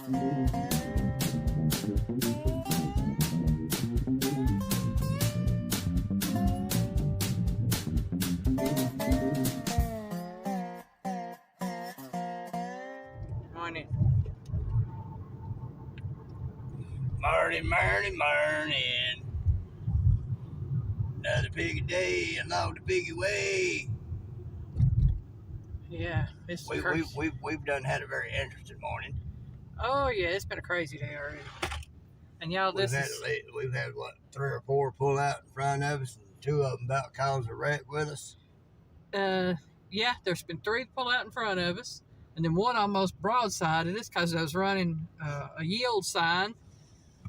Morning. Another piggy day along the piggy way. Yeah, it's crazy. We've done had a very interesting morning. Oh yeah, it's been a crazy day already. And y'all, we've had what, 3 or 4 pull out in front of us, and 2 of them about caused a wreck with us. Yeah, there's been 3 pull out in front of us, and then 1 almost broadsided us because I was running a yield sign.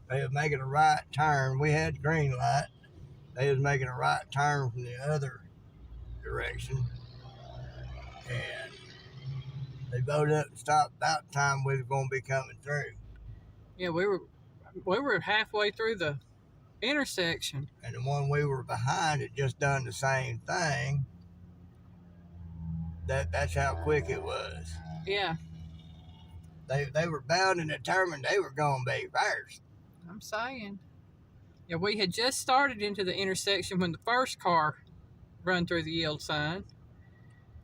They was making a right turn. We had green light. They was making a right turn from the other direction, and they voted up and stopped about the time we were going to be coming through. Yeah, we were halfway through the intersection, and the one we were behind had just done the same thing. That's how quick it was. Yeah. They were bound and determined they were going to be first. I'm saying. Yeah, we had just started into the intersection when the first car run through the yield sign.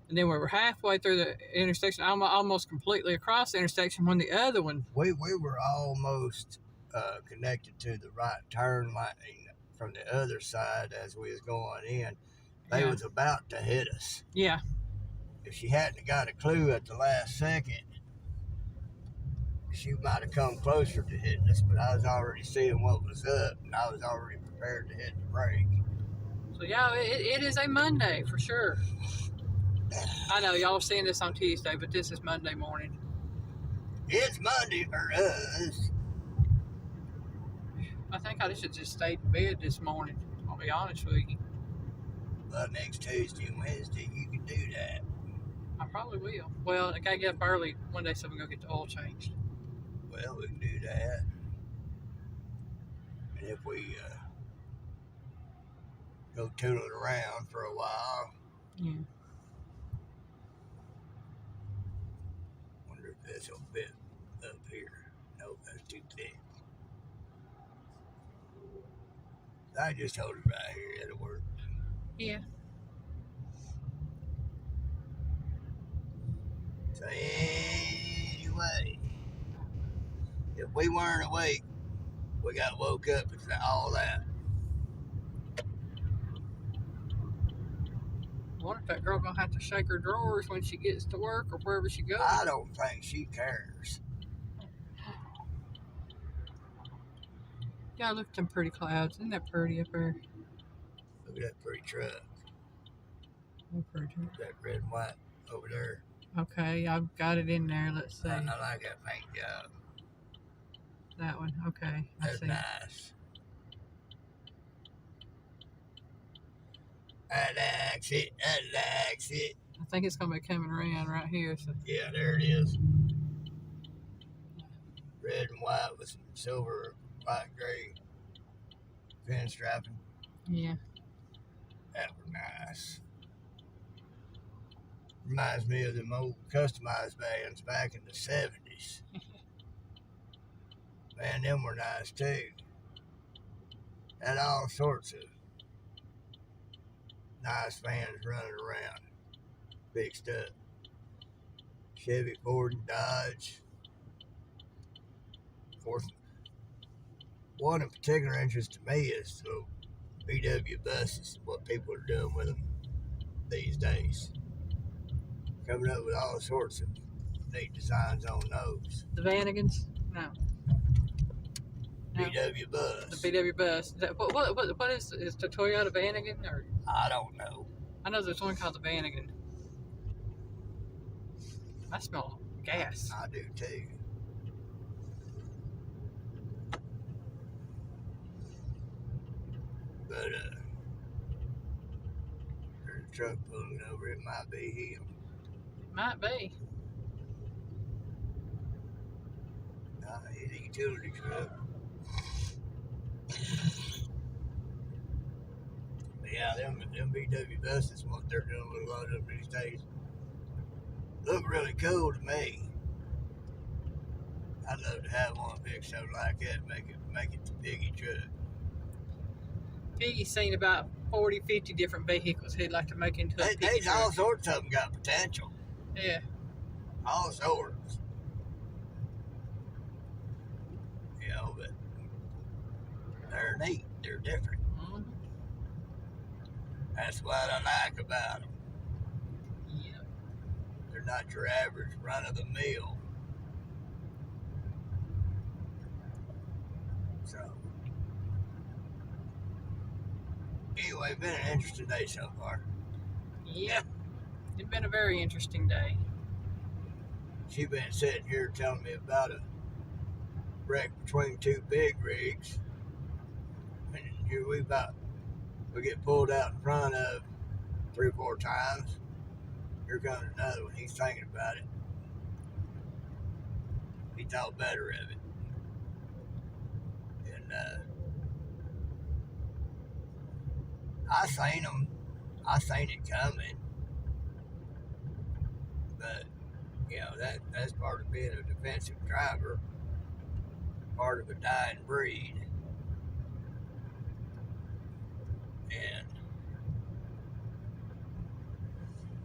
And then we were halfway through the intersection, almost completely across the intersection when the other one... We were almost connected to the right turn lane from the other side as we was going in. They was about to hit us. Yeah. If she hadn't got a clue at the last second, she might have come closer to hitting us, but I was already seeing what was up, and I was already prepared to hit the brake. So, yeah, it is a Monday for sure. I know y'all are seeing this on Tuesday, but this is Monday morning. It's Monday for us. I think I should just stay in bed this morning. I'll be honest with you. Well, next Tuesday and Wednesday, you can do that. I probably will. Well, I gotta get up early one day so we can go get the oil changed. Well, we can do that. And if we go tooling around for a while. Yeah. Wonder if this will fit up here. No, that's too thick. I just hold it right here. It'll work. Yeah. So anyway, if we weren't awake, we got woke up and all that. I wonder if that girl gonna have to shake her drawers when she gets to work or wherever she goes. I don't think she cares. Yeah, look at them pretty clouds. Isn't that pretty up there? Look at that pretty truck. Oh, pretty. That red and white over there. Okay, I've got it in there. Let's see. I like that paint job. That one. Okay. That's nice. I likes it. I think it's gonna be coming around right here. So. Yeah, there it is. Red and white with some silver, white, gray pinstriping. Yeah. That was nice. Reminds me of them old customized vans back in the 70s. Man, them were nice too. Had all sorts of nice vans running around. Big stuff. Chevy, Ford, and Dodge. Of course, one of particular interest to me is the VW buses, what people are doing with them these days. Coming up with all sorts of neat designs on those. The Vanagons? No. VW bus. The VW bus. What is the Toyota Vanagon? Or? I don't know. I know there's one called the Vanagon. I smell gas. I do too. But there's a truck pulling over. It might be him. Might be. It's a utility truck. But yeah, them VW buses, what they're doing with a lot of them these days, look really cool to me. I'd love to have one big show like that, make it the Piggy truck. Piggy's seen about 40, 50 different vehicles he'd like to make into a Piggy There's truck. all sorts of them got potential. Yeah. All sorts. You know, but they're neat. They're different. Mm-hmm. That's what I like about them. Yeah. They're not your average run-of-the-mill. So, anyway, been an interesting day so far. Yeah. It's been a very interesting day. She's been sitting here telling me about a wreck between two big rigs. And here we get pulled out in front of 3 or 4 times. Here comes another one. He's thinking about it. He thought better of it. And I seen them. I seen it coming. But, you know, that's part of being a defensive driver. Part of a dying breed. And,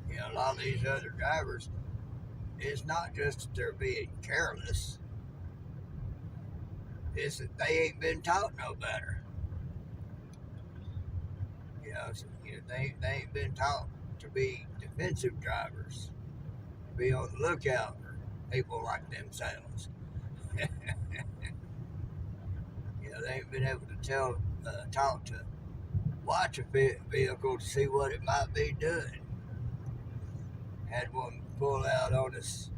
you know, a lot of these other drivers, it's not just that they're being careless. It's that they ain't been taught no better. You know, so, they ain't been taught to be defensive drivers. Be on the lookout for people like themselves. You know, they ain't been able to talk to watch a vehicle to see what it might be doing. Had one pull out on us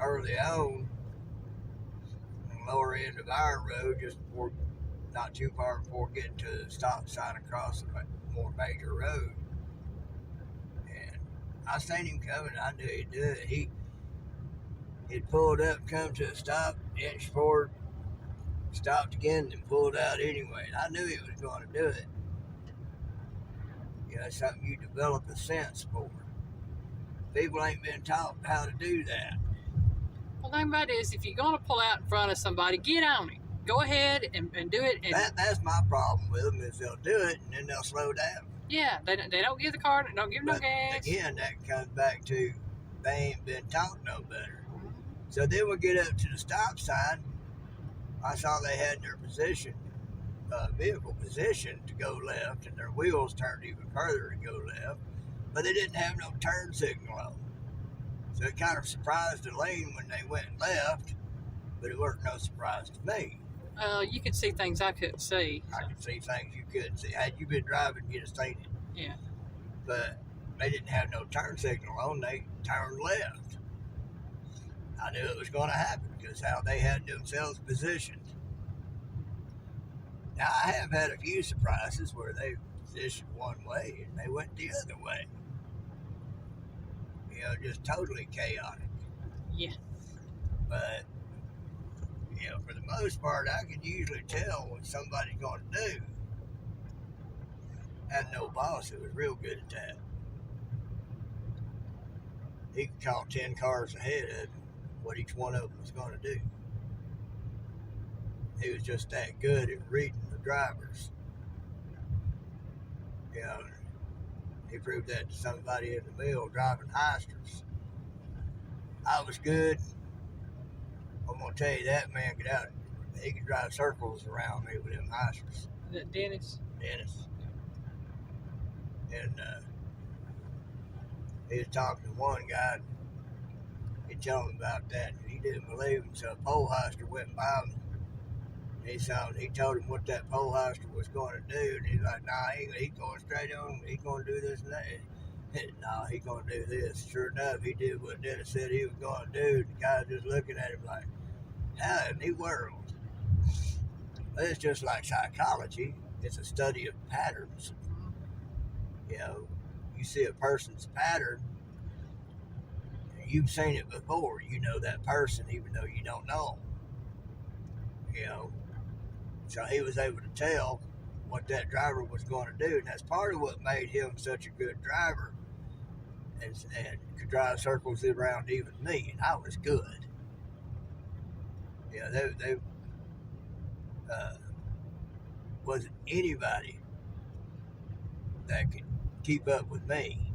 early on the lower end of our road, just before, not too far before getting to the stop sign across a more major road. And I seen him coming. I knew he'd do it. He'd pulled up, come to a stop, inch forward, stopped again, and pulled out anyway. And I knew he was going to do it. You know, it's something you develop a sense for. People ain't been taught how to do that. Well, the thing about it is, if you're going to pull out in front of somebody, get on it. Go ahead and do it. And that's my problem with them, is they'll do it and then they'll slow down. yeah, they don't give the car, don't give no gas. Again, that comes back to they ain't been taught no better. So then we get up to the stop sign. I saw they had their vehicle position to go left, and their wheels turned even further to go left, but they didn't have no turn signal on. So it kind of surprised the lane when they went left, but it wasn't no surprise to me. You could see things I couldn't see. I could see things you couldn't see. Had you been driving, you'd have seen it. Yeah. But they didn't have no turn signal on. They turned left. I knew it was going to happen because how they had themselves positioned. Now, I have had a few surprises where they positioned one way and they went the other way. You know, just totally chaotic. Yeah. But, you know, for the most part, I can usually tell what somebody's going to do. I had no boss who was real good at that. He could call 10 cars ahead of what each one of them was going to do. He was just that good at reading the drivers. You know, he proved that to somebody in the mill driving Heisters. I was good. I'm going to tell you, that man could out. He could drive circles around me with them Heisters. Is that Dennis? Dennis. And he was talking to one guy. He told him about that, and he didn't believe him. So a pole heister went by him. He told him what that pole heister was going to do, and he's like, "Nah, he's going straight on. He's going to do this and that." "Nah, he's going to do this." Sure enough, he did what Dennis said he was going to do. The guy was just looking at him like, "How in the world?" But it's just like psychology. It's a study of patterns. You know, you see a person's pattern, you've seen it before. You know that person, even though you don't know them. You know, so he was able to tell what that driver was going to do, and that's part of what made him such a good driver, and could drive circles around even me, and I was good. You know, they wasn't anybody that could keep up with me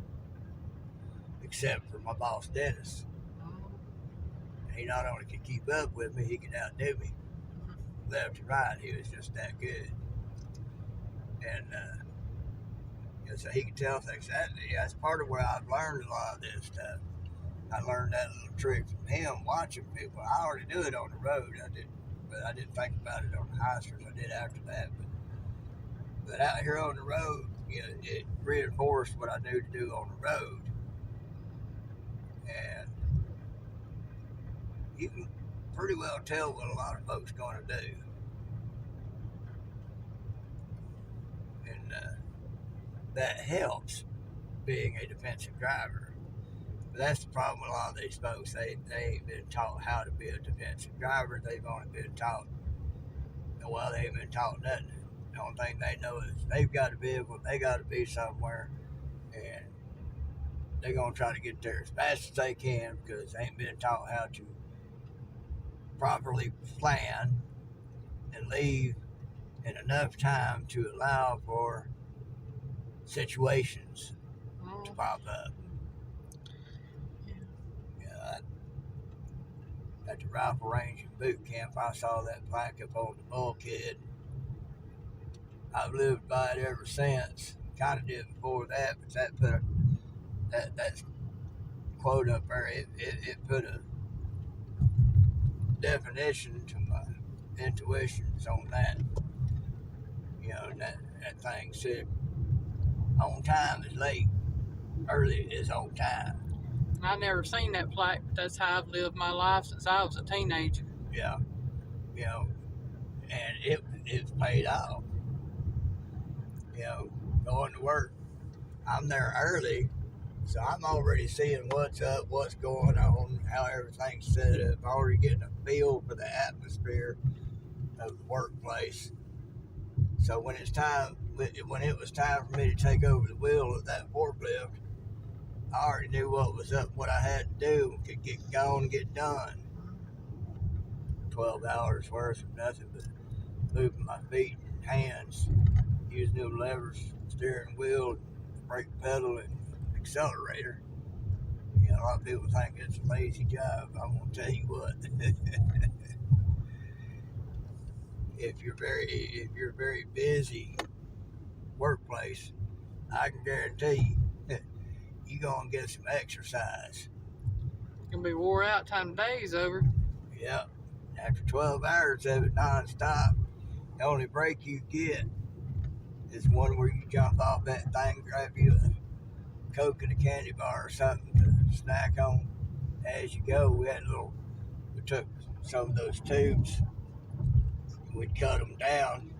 except for my boss Dennis. He not only could keep up with me, he could outdo me left and right. He was just that good, and you know, so he could tell things. That's part of where I've learned a lot of this stuff. I learned that little trick from him watching people. I already knew it on the road. I didn't think about it on the high streets. I did after that, but out here on the road, you know, it reinforced what I knew to do on the road, and you can pretty well tell what a lot of folks going to do, and that helps being a defensive driver. But that's the problem with a lot of these folks. They ain't been taught how to be a defensive driver. They've only been taught, well, they ain't been taught nothing. The only thing they know is they've got a vehicle, they got to be somewhere, and they're going to try to get there as fast as they can because they ain't been taught how to properly plan and leave in enough time to allow for situations to pop up. At the rifle range in boot camp, I saw that plaque up on the bulkhead. I've lived by it ever since. Kind of did before that, but that put that quote up there. It put a definition to my intuitions on that. You know, that thing said, "On time is late. Early is on time." I never seen that plaque, but that's how I've lived my life since I was a teenager. Yeah, you know, and it's paid off. You know, going to work, I'm there early, so I'm already seeing what's up, what's going on, how everything's set up. I'm already getting a feel for the atmosphere of the workplace. So when it was time for me to take over the wheel of that forklift, I already knew what was up, what I had to do, could get going and get done. 12 hours worth of nothing but moving my feet and hands, using new levers, steering wheel, brake pedal, and accelerator. You know, a lot of people think it's a lazy job. I'm gonna tell you what. if you're very busy workplace, I can guarantee you, you're gonna get some exercise. You're gonna be wore out time the day's over. Yep. After 12 hours of it non-stop, the only break you get is one where you jump off that thing, grab you a Coke and a candy bar or something to snack on as you go. We took some of those tubes, and we'd cut them down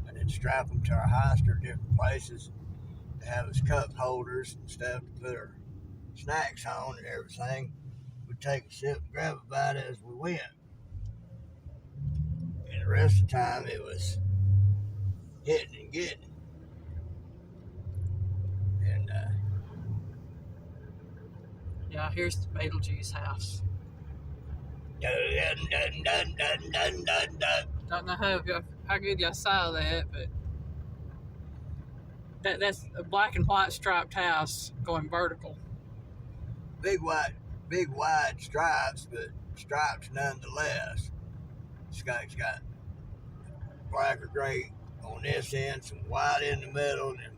and then strap them to our holster in different places to have as cup holders and stuff to put our snacks on and everything. We'd take a sip and grab a bite as we went. And the rest of the time it was hitting and getting. And Yeah, here's the Beetlejuice house. dun, dun, dun, dun, dun, dun, dun. Don't know how good y'all saw that, but that's a black and white striped house going vertical. Big wide stripes, but stripes nonetheless. It's got black or gray on this end, some white in the middle, and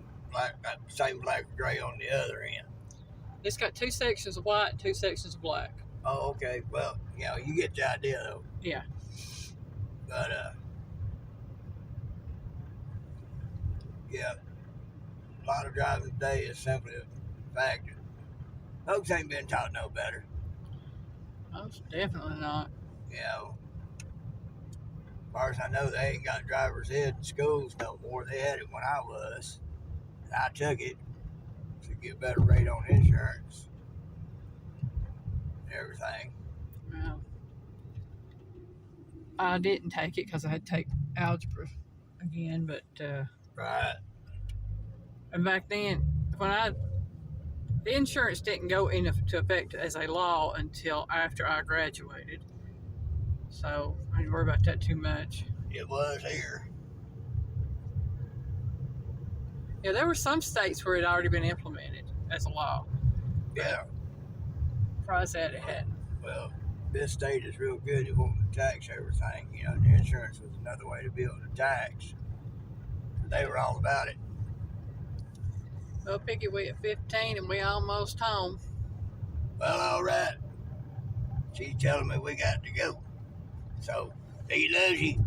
same black or gray on the other end. It's got two sections of white and two sections of black. Oh, okay. Well, you know, you get the idea though. Yeah. But yeah, a lot of driving today is simply a fact that folks ain't been taught no better. Most definitely not. You know, as far as I know, they ain't got driver's ed in schools no more. They had it when I was. And I took it to get a better rate on insurance and everything. Well, I didn't take it because I had to take algebra again, but Right. and back then the insurance didn't go into effect as a law until after I graduated. So I didn't worry about that too much. It was here. Yeah, there were some states where it had already been implemented as a law. Yeah. Surprised that it hadn't. Well, this state is real good at wanting to tax everything. You know, and the insurance was another way to be able to tax. They were all about it. Well, Piggy, we at 15 and we almost home. Well, all right. She's telling me we got to go. So, he loves you.